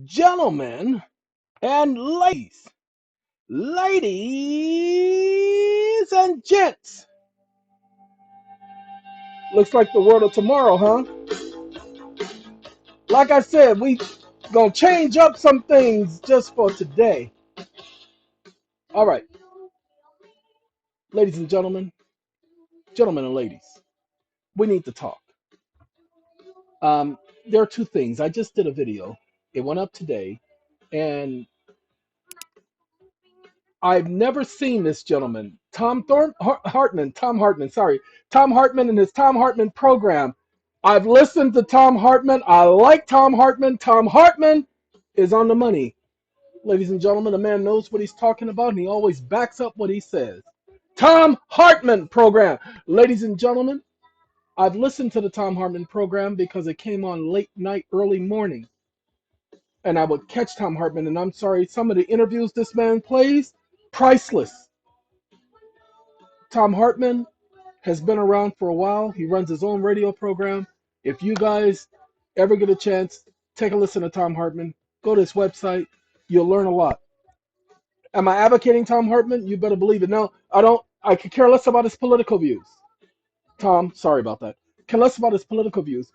gentlemen, and ladies and gents. Looks like the world of tomorrow, huh? Like I said, we gonna change up some things just for today. All right, ladies and gentlemen and ladies, we need to talk. There are two things. I just did a video. It went up today, and I've never seen this gentleman, Tom Hartman and his Tom Hartman program. I've listened to Tom Hartman. I like Tom Hartman. Tom Hartman is on the money. Ladies and gentlemen, a man knows what he's talking about, and he always backs up what he says. Tom Hartman program. Ladies and gentlemen, I've listened to the Tom Hartman program because it came on late night, early morning, and I would catch Tom Hartman, and I'm sorry, some of the interviews this man plays, priceless. Tom Hartman has been around for a while. He runs his own radio program. If you guys ever get a chance, take a listen to Tom Hartman. Go to his website. You'll learn a lot. Am I advocating Tom Hartman? You better believe it. No, I don't. I could care less about his political views. Tom, sorry about that. Care less about his political views.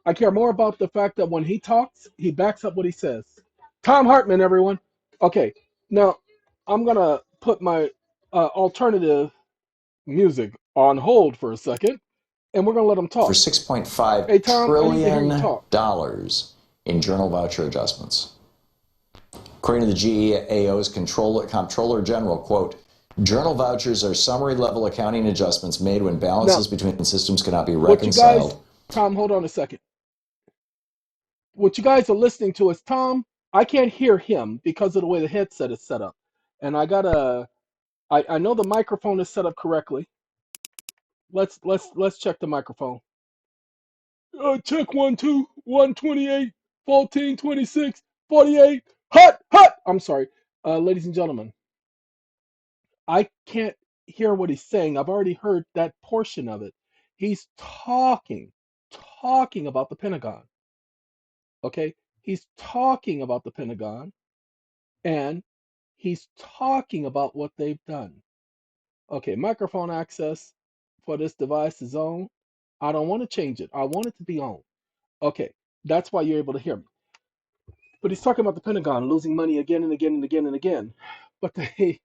I care more about the fact that when he talks, he backs up what he says. Tom Hartman, everyone. Okay, now I'm going to put my alternative music on hold for a second, and we're going to let him For talk. $6.5 Hey, Tom, I need to hear you trillion talk. in journal voucher adjustments. According to the GEAO's Comptroller General, quote, journal vouchers are summary level accounting adjustments made when balances between systems cannot be reconciled. Tom, hold on a second. What you guys are listening to is Tom. I can't hear him because of the way the headset is set up. And I know the microphone is set up correctly. Let's check the microphone. Check 1 2 128 14 26 48. Hut. I'm sorry, ladies and gentlemen. I can't hear what he's saying. I've already heard that portion of it. He's talking about the Pentagon. Okay, he's talking about the Pentagon, and he's talking about what they've done. Okay, microphone access for this device is on. I don't want to change it. I want it to be on. Okay, that's why you're able to hear me. But he's talking about the Pentagon losing money again and again and again and again. But they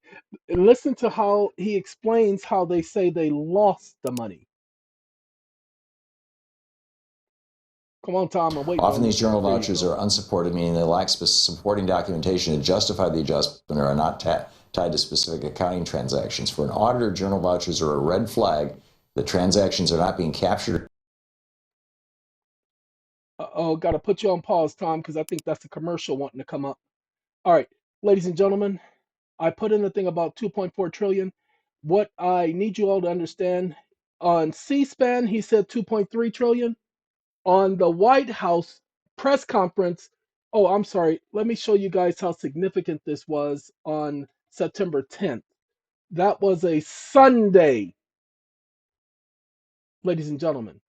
listen to how he explains how they say they lost the money. Come on, Tom, I'm waiting Often on you. these journal There you vouchers go. are unsupported, meaning they lack supporting documentation to justify the adjustment or are not tied to specific accounting transactions. For an auditor, journal vouchers are a red flag. The transactions are not being captured. Uh-oh, got to put you on pause, Tom, because I think that's a commercial wanting to come up. All right, ladies and gentlemen, I put in the thing about 2.4 trillion. What I need you all to understand, on C-SPAN, he said 2.3 trillion. On the White House press conference, oh, I'm sorry, let me show you guys how significant this was on September 10th. That was a Sunday, ladies and gentlemen.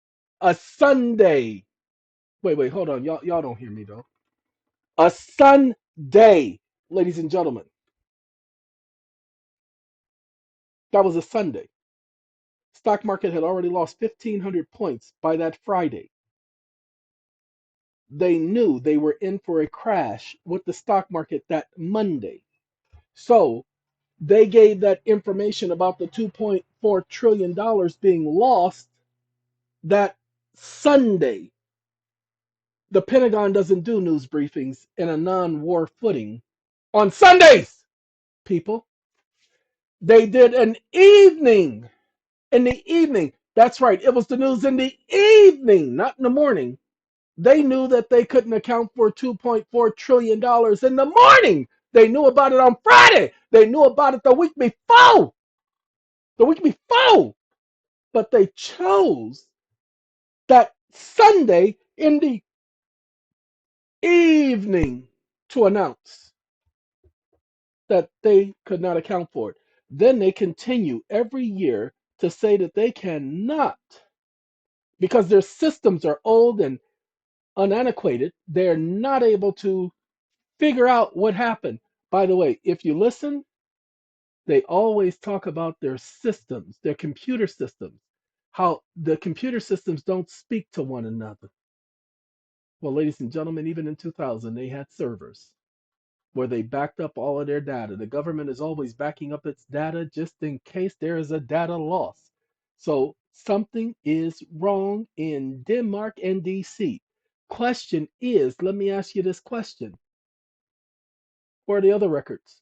A Sunday. Wait, hold on. Y'all don't hear me though. A Sunday, ladies and gentlemen. That was a Sunday. Stock market had already lost 1,500 points by that Friday. They knew they were in for a crash with the stock market that Monday. So they gave that information about the $2.4 trillion being lost that Sunday. The Pentagon doesn't do news briefings in a non-war footing on Sundays, people. They did an evening. In the evening. That's right. It was the news in the evening, not in the morning. They knew that they couldn't account for $2.4 trillion in the morning. They knew about it on Friday. They knew about it the week before. The week before. But they chose that Sunday in the evening to announce that they could not account for it. Then they continue every year to say that they cannot, because their systems are old and unantiquated, they're not able to Figure out what happened. By the way, if you listen, they always talk about their systems, their computer systems, how the computer systems don't speak to one another. Well, ladies and gentlemen, even in 2000, they had servers where they backed up all of their data. The government is always backing up its data just in case there is a data loss. So something is wrong in Denmark and DC. Question is, let me ask you this question. Where are the other records?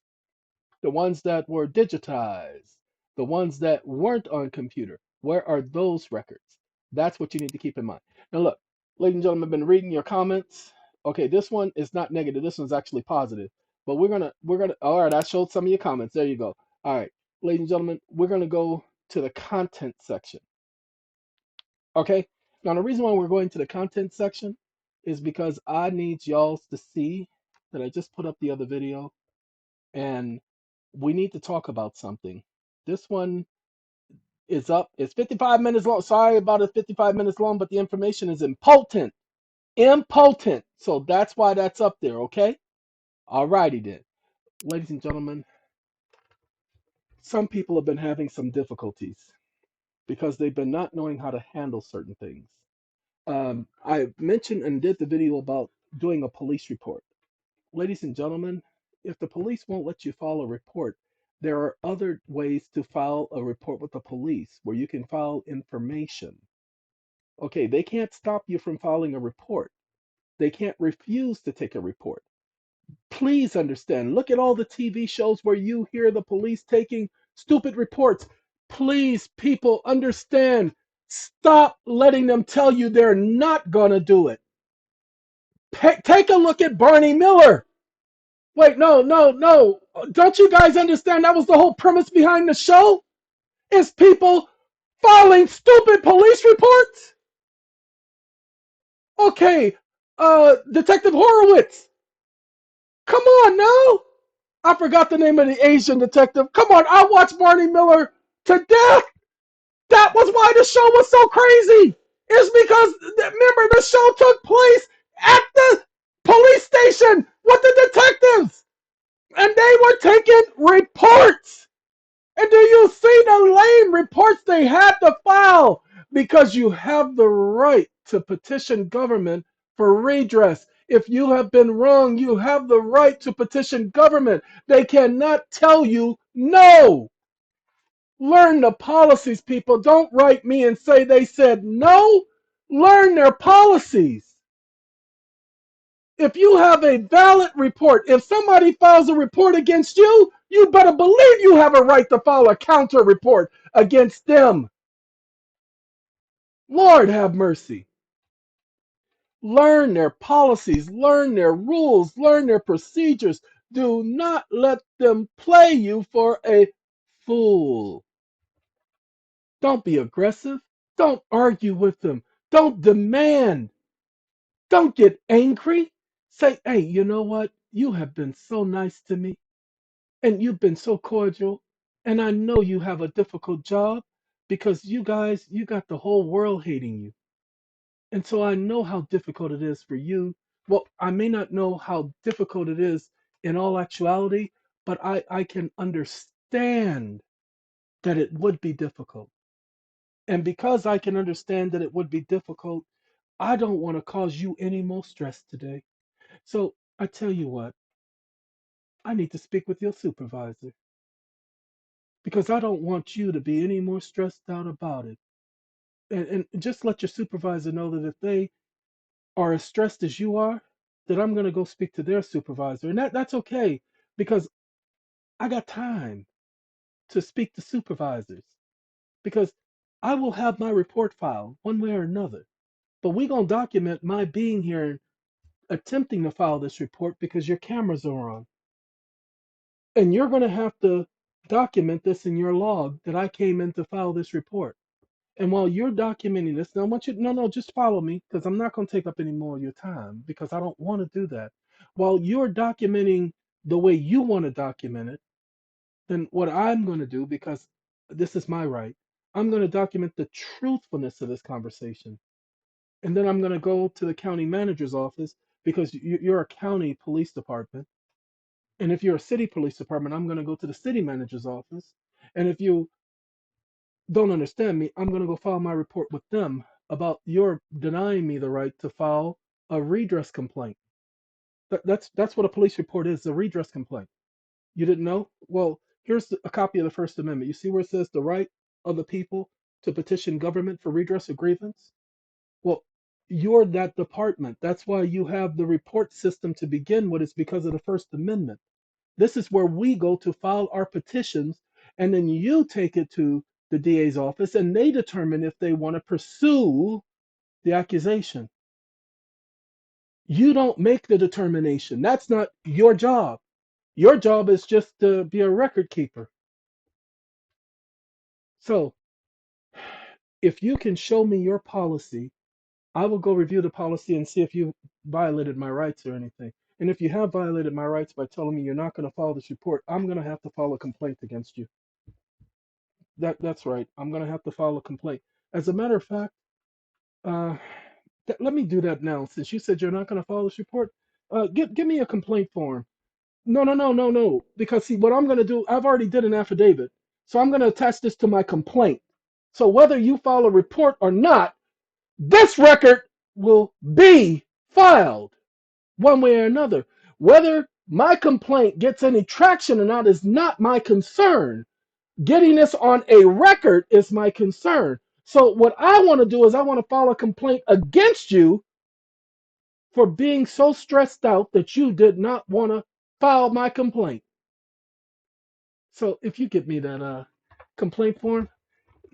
The ones that were digitized, the ones that weren't on computer. Where are those records? That's what you need to keep in mind. Now look, ladies and gentlemen, I've been reading your comments. Okay, this one is not negative. This one's actually positive. But we're gonna all right, I showed some of your comments. There you go. All right, ladies and gentlemen, we're gonna go to the content section. Okay? Now the reason why we're going to the content section is because I need y'all to see that I just put up the other video and we need to talk about something. This one is up. It's 55 minutes long. Sorry about it, 55 minutes long, but the information is important. Important. So that's why that's up there, okay? All righty then. Ladies and gentlemen, some people have been having some difficulties because they've been not knowing how to handle certain things. I mentioned and did the video about doing a police report. Ladies and gentlemen, if the police won't let you file a report, there are other ways to file a report with the police where you can file information. Okay, they can't stop you from filing a report. They can't refuse to take a report. Please understand. Look at all the TV shows where you hear the police taking stupid reports. Please, people, understand. Stop letting them tell you they're not going to do it. Take a look at Barney Miller. Wait, no, no, no. Don't you guys understand that was the whole premise behind the show? Is people filing stupid police reports? Okay, Detective Horowitz. Come on now. I forgot the name of the Asian detective. Come on, I watched Barney Miller to death. That was why the show was so crazy. It's because, remember, the show took place at the police station with the detectives. And they were taking reports. And do you see the lame reports they had to file? Because you have the right to petition government for redress. If you have been wrong, you have the right to petition government. They cannot tell you no. Learn the policies, people. Don't write me and say they said no. Learn their policies. If you have a valid report, if somebody files a report against you, you better believe you have a right to file a counter report against them. Lord have mercy. Learn their policies, learn their rules, learn their procedures. Do not let them play you for a fool. Don't be aggressive. Don't argue with them. Don't demand. Don't get angry. Say, hey, you know what? You have been so nice to me. And you've been so cordial. And I know you have a difficult job because you guys, you got the whole world hating you. And so I know how difficult it is for you. Well, I may not know how difficult it is in all actuality, but I can understand that it would be difficult. And because I can understand that it would be difficult, I don't want to cause you any more stress today. So I tell you what, I need to speak with your supervisor because I don't want you to be any more stressed out about it. And just let your supervisor know that if they are as stressed as you are, that I'm going to go speak to their supervisor. And that's okay because I got time to speak to supervisors because I will have my report filed one way or another. But we're going to document my being here attempting to file this report because your cameras are on. And you're going to have to document this in your log that I came in to file this report. And while you're documenting this, now I want you, no, no, just follow me because I'm not going to take up any more of your time because I don't want to do that. While you're documenting the way you want to document it, then what I'm going to do, because this is my right, I'm going to document the truthfulness of this conversation. And then I'm going to go to the county manager's office because you're a county police department. And if you're a city police department, I'm going to go to the city manager's office. And if you don't understand me, I'm going to go file my report with them about your denying me the right to file a redress complaint. That's what a police report is, a redress complaint. You didn't know? Well, here's a copy of the First Amendment. You see where it says the right of the people to petition government for redress of grievance? Well, you're that department. That's why you have the report system to begin with. It's because of the First Amendment. This is where we go to file our petitions, and then you take it to the DA's office, and they determine if they want to pursue the accusation. You don't make the determination. That's not your job. Your job is just to be a record keeper. So, if you can show me your policy, I will go review the policy and see if you violated my rights or anything. And if you have violated my rights by telling me you're not going to file this report, I'm going to have to file a complaint against you. That's right. I'm going to have to file a complaint. As a matter of fact, uh, let me do that now. Since you said you're not going to file this report, give me a complaint form. No, no, no, no, no. Because see, what I'm going to do, I've already did an affidavit, so I'm going to attach this to my complaint. So whether you file a report or not, this record will be filed one way or another. Whether my complaint gets any traction or not is not my concern. Getting this on a record is my concern. So what I want to do is I want to file a complaint against you for being so stressed out that you did not want to file my complaint. So if you give me that complaint form.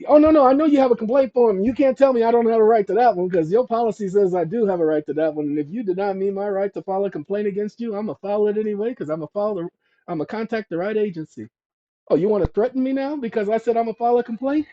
Oh no, no, I know you have a complaint form. You can't tell me I don't have a right to that one because your policy says I do have a right to that one. And if you deny me my right to file a complaint against you, I'm gonna file it anyway because I'm gonna contact the right agency. Oh, you want to threaten me now because I said I'm gonna file a complaint?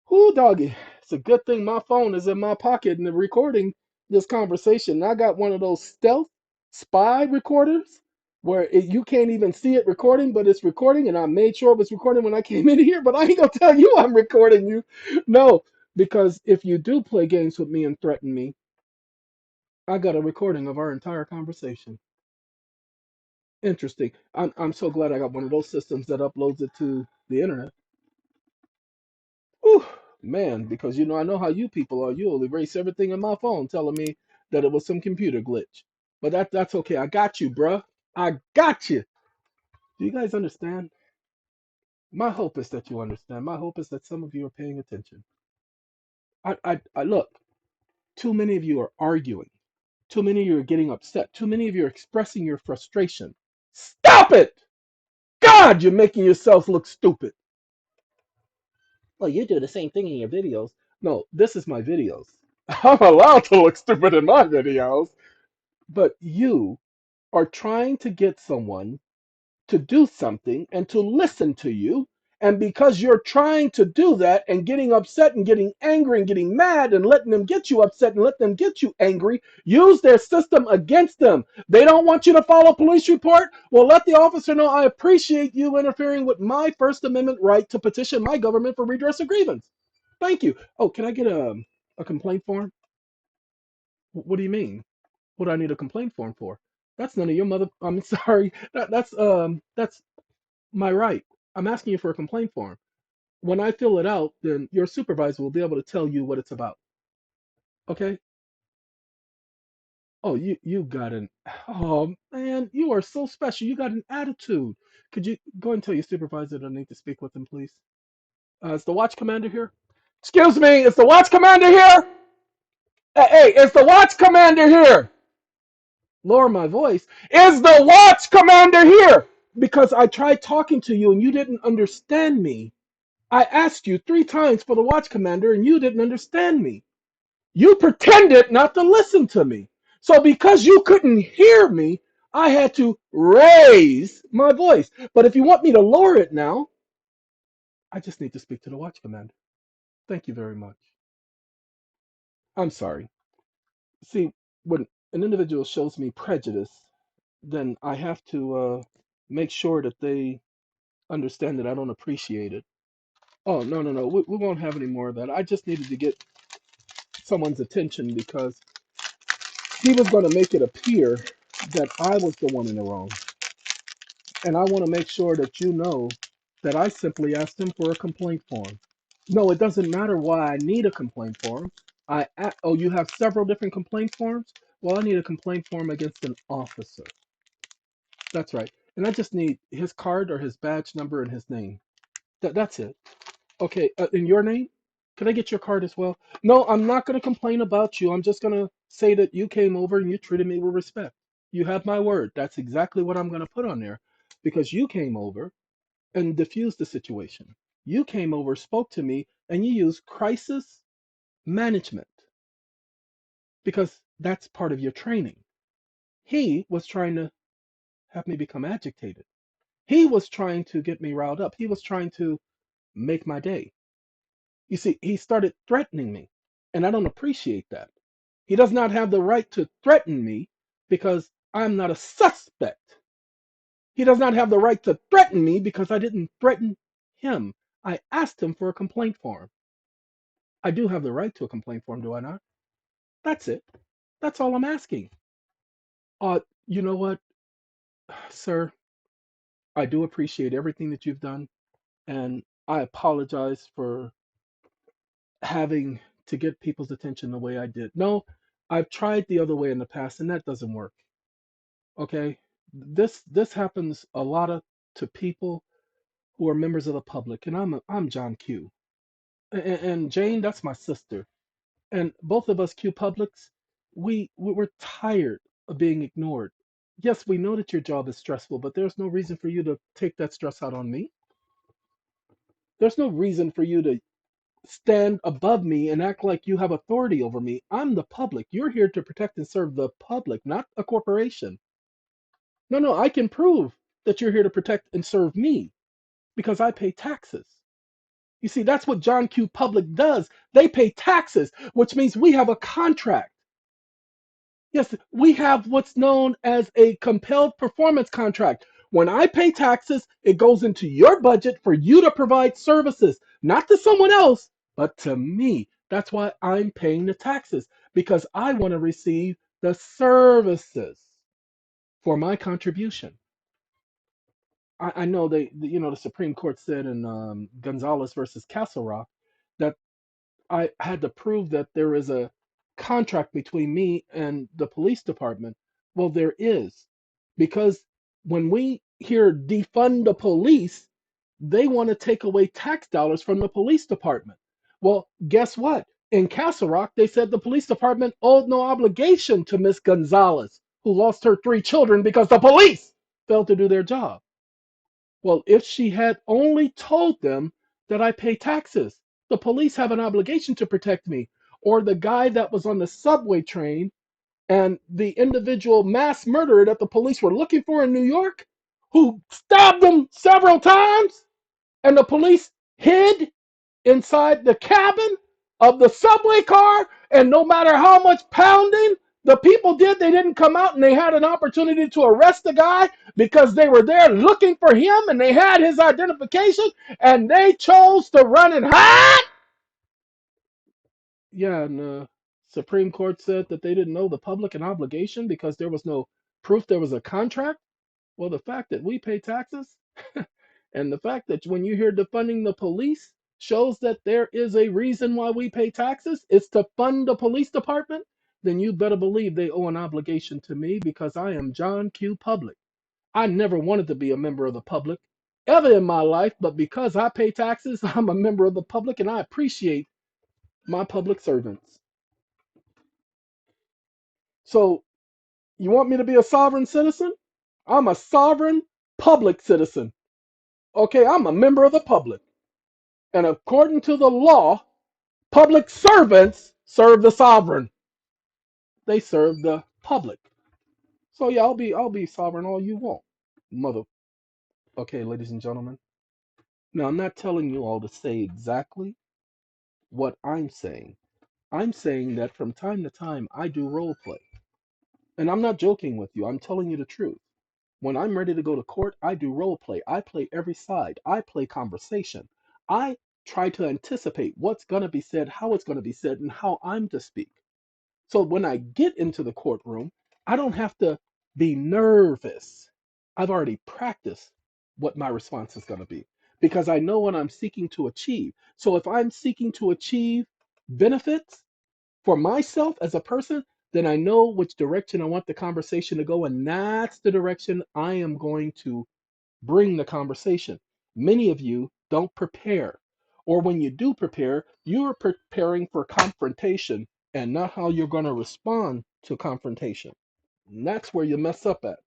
Whoo, doggy. It's a good thing my phone is in my pocket and recording this conversation. I got one of those stealth spy recorders where you can't even see it recording, but it's recording, and I made sure it was recording when I came in here, but I ain't gonna tell you I'm recording you. No, because if you do play games with me and threaten me, I got a recording of our entire conversation. Interesting. I'm so glad I got one of those systems that uploads it to the internet. Whew, man, because I know how you people are. You'll erase everything in my phone telling me that it was some computer glitch. But that's okay. I got you, bruh. I got you. Do you guys understand? My hope is that you understand. My hope is that some of you are paying attention. I look, too many of you are arguing. Too many of you are getting upset. Too many of you are expressing your frustration. Stop it! God, you're making yourself look stupid. Well, you do the same thing in your videos. No, this is my videos. I'm allowed to look stupid in my videos. But you are trying to get someone to do something and to listen to you. And because you're trying to do that and getting upset and getting angry and getting mad and letting them get you upset and let them get you angry, use their system against them. They don't want you to file a police report. Well, let the officer know I appreciate you interfering with my First Amendment right to petition my government for redress of grievance. Thank you. Oh, can I get a complaint form? What do you mean? What do I need a complaint form for? That's none of your mother. I'm sorry. That's my right. I'm asking you for a complaint form. When I fill it out, then your supervisor will be able to tell you what it's about. Okay? Oh, you got an. Oh man, you are so special. You got an attitude. Could you go and tell your supervisor that I need to speak with him, please? Is the watch commander here? Excuse me. Is the watch commander here? Hey, is the watch commander here? Lower my voice. Is the watch commander here? Because I tried talking to you and you didn't understand me. I asked you 3 times for the watch commander and you didn't understand me. You pretended not to listen to me. So because you couldn't hear me, I had to raise my voice. But if you want me to lower it now, I just need to speak to the watch commander. Thank you very much. I'm sorry. See, when an individual shows me prejudice, then I have to make sure that they understand that I don't appreciate it. Oh, no, no, no. We won't have any more of that. I just needed to get someone's attention because He was going to make it appear that I was the one in the wrong. And I want to make sure that you know that I simply asked him for a complaint form. No, it doesn't matter why I need a complaint form. Oh, you have several different complaint forms? Well, I need a complaint form against an officer. That's right. And I just need his card or his badge number and his name. That's it. Okay, in your name? Can I get your card as well? No, I'm not going to complain about you. I'm just going to say that you came over and you treated me with respect. You have my word. That's exactly what I'm going to put on there because you came over and diffused the situation. You came over, spoke to me, and you used crisis management because that's part of your training. He was trying to have me become agitated. He was trying to get me riled up. He was trying to make my day. You see, he started threatening me, and I don't appreciate that. He does not have the right to threaten me because I'm not a suspect. He does not have the right to threaten me because I didn't threaten him. I asked him for a complaint form. I do have the right to a complaint form, do I not? That's it. That's all I'm asking. You know what, sir? I do appreciate everything that you've done, and I apologize for having to get people's attention the way I did. No, I've tried the other way in the past, and that doesn't work. Okay, this happens a lot of to people who are members of the public, and I'm John Q. And Jane, that's my sister, and both of us Q publics, we're tired of being ignored. Yes, we know that your job is stressful, but there's no reason for you to take that stress out on me. There's no reason for you to stand above me and act like you have authority over me. I'm the public. You're here to protect and serve the public, not a corporation. No, no, I can prove that you're here to protect and serve me because I pay taxes. You see, that's what John Q. Public does. They pay taxes, which means we have a contract. Yes, we have what's known as a compelled performance contract. When I pay taxes, it goes into your budget for you to provide services, not to someone else, but to me. That's why I'm paying the taxes, because I want to receive the services for my contribution. I know the Supreme Court said in Gonzalez versus Castle Rock that I had to prove that there is a contract between me and the police department. Well, there is, because when we hear defund the police, they want to take away tax dollars from the police department. Well, guess what? In Castle Rock, they said the police department owed no obligation to Miss Gonzalez, who lost her three children because the police failed to do their job. Well, if she had only told them that I pay taxes, the police have an obligation to protect me. Or the guy that was on the subway train and the individual mass murderer that the police were looking for in New York, who stabbed them several times, and the police hid inside the cabin of the subway car, and no matter how much pounding the people did, they didn't come out, and they had an opportunity to arrest the guy because they were there looking for him and they had his identification, and they chose to run and hide. Yeah, and the Supreme Court said that they didn't owe the public an obligation because there was no proof there was a contract. Well, the fact that we pay taxes and the fact that when you hear defunding the police shows that there is a reason why we pay taxes, it's to fund the police department, then you better believe they owe an obligation to me because I am John Q. Public. I never wanted to be a member of the public ever in my life, but because I pay taxes, I'm a member of the public and I appreciate my public servants. So, you want me to be a sovereign citizen? I'm a sovereign public citizen. Okay, I'm a member of the public. And according to the law, public servants serve the sovereign. They serve the public. So yeah, I'll be sovereign all you want. Mother. Okay, ladies and gentlemen. Now I'm not telling you all to say exactly what I'm saying. I'm saying that from time to time I do role play. And I'm not joking with you. I'm telling you the truth. When I'm ready to go to court, I do role play. I play every side. I play conversation. I try to anticipate what's going to be said, how it's going to be said, and how I'm to speak. So when I get into the courtroom, I don't have to be nervous. I've already practiced what my response is going to be because I know what I'm seeking to achieve. So if I'm seeking to achieve benefits for myself as a person, then I know which direction I want the conversation to go, and that's the direction I am going to bring the conversation. Many of you don't prepare, or when you do prepare, you're preparing for confrontation and not how you're going to respond to confrontation. And that's where you mess up at.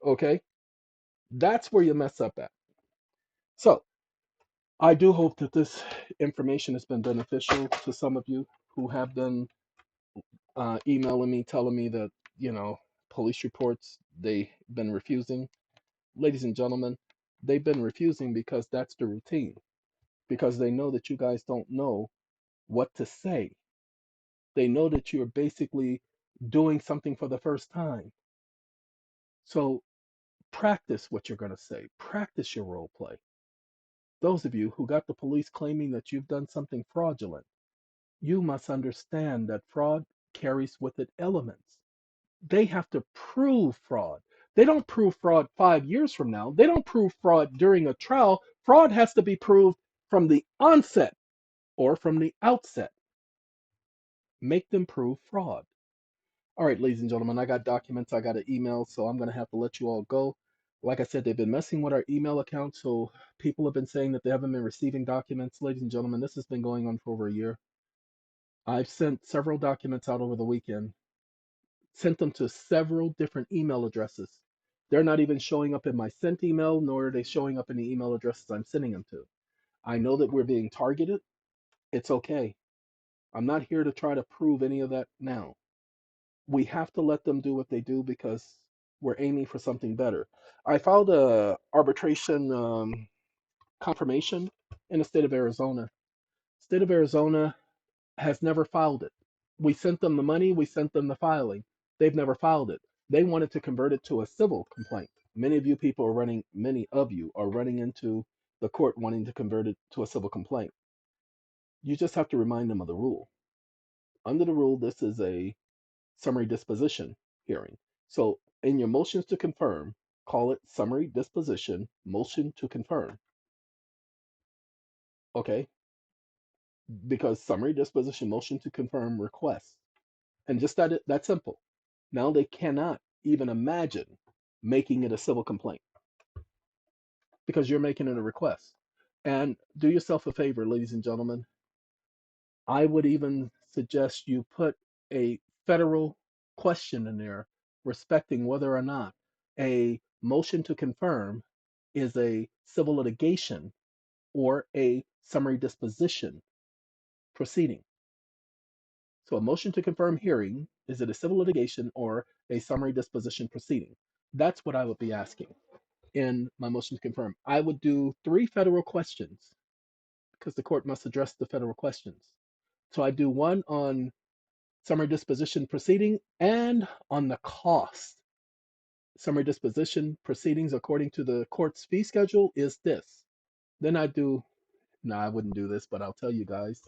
Okay? That's where you mess up at. So, I do hope that this information has been beneficial to some of you who have been emailing me telling me that, you know, police reports they've been refusing. Ladies and gentlemen, they've been refusing because that's the routine, because they know that you guys don't know what to say. They know that you're basically doing something for the first time. So practice what you're going to say, practice your role play. Those of you who got the police claiming that you've done something fraudulent, you must understand that fraud carries with it elements. They have to prove fraud. They don't prove fraud 5 years from now. They don't prove fraud during a trial. Fraud has to be proved from the onset or from the outset. Make them prove fraud. All right, ladies and gentlemen, I got documents, I got an email, so I'm going to have to let you all go. Like I said, they've been messing with our email account, so people have been saying that they haven't been receiving documents. Ladies and gentlemen, this has been going on for over a year. I've sent several documents out over the weekend, sent them to several different email addresses. They're not even showing up in my sent email, nor are they showing up in the email addresses I'm sending them to. I know that we're being targeted. It's okay. I'm not here to try to prove any of that now. We have to let them do what they do because we're aiming for something better. I filed a arbitration confirmation in the state of Arizona. State of Arizona has never filed it. We sent them the money, we sent them the filing. They've never filed it. They wanted to convert it to a civil complaint. Many of you are running into the court wanting to convert it to a civil complaint. You just have to remind them of the rule. Under the rule, this is a summary disposition hearing. So in your motions to confirm, call it summary disposition motion to confirm. Okay? Because summary disposition motion to confirm request. And just that simple. Now they cannot even imagine making it a civil complaint because you're making it a request. And do yourself a favor, ladies and gentlemen. I would even suggest you put a federal question in there respecting whether or not a motion to confirm is a civil litigation or a summary disposition proceeding. So a motion to confirm hearing, is it a civil litigation or a summary disposition proceeding? That's what I would be asking in my motion to confirm. I would do 3 federal questions because the court must address the federal questions. So I do one on summary disposition proceeding and on the cost. Summary disposition proceedings according to the court's fee schedule is this. Then I do, no, I wouldn't do this, but I'll tell you guys.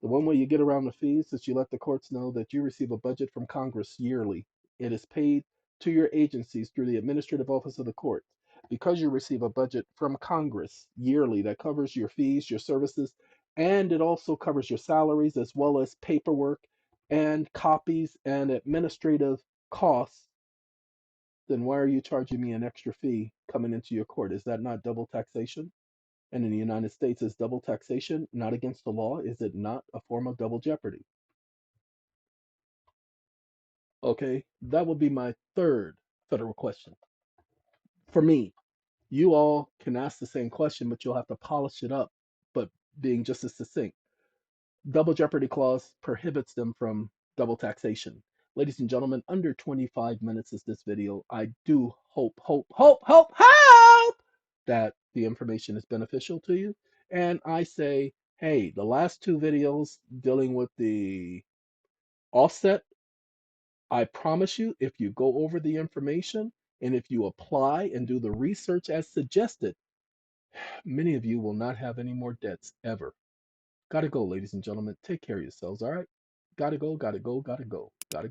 The one way you get around the fees is you let the courts know that you receive a budget from Congress yearly. It is paid to your agencies through the administrative office of the court. Because you receive a budget from Congress yearly that covers your fees, your services, and it also covers your salaries as well as paperwork and copies and administrative costs, then why are you charging me an extra fee coming into your court? Is that not double taxation? And in the United States, is double taxation not against the law? Is it not a form of double jeopardy? Okay, that would be my third federal question. For me, you all can ask the same question, but you'll have to polish it up, but being just as succinct. Double jeopardy clause prohibits them from double taxation. Ladies and gentlemen, under 25 minutes is this video. I do hope that the information is beneficial to you. And I say, hey, the last 2 videos dealing with the offset, I promise you, if you go over the information and if you apply and do the research as suggested, many of you will not have any more debts ever. Gotta go, ladies and gentlemen. Take care of yourselves, all right? Gotta go, gotta go, gotta go, gotta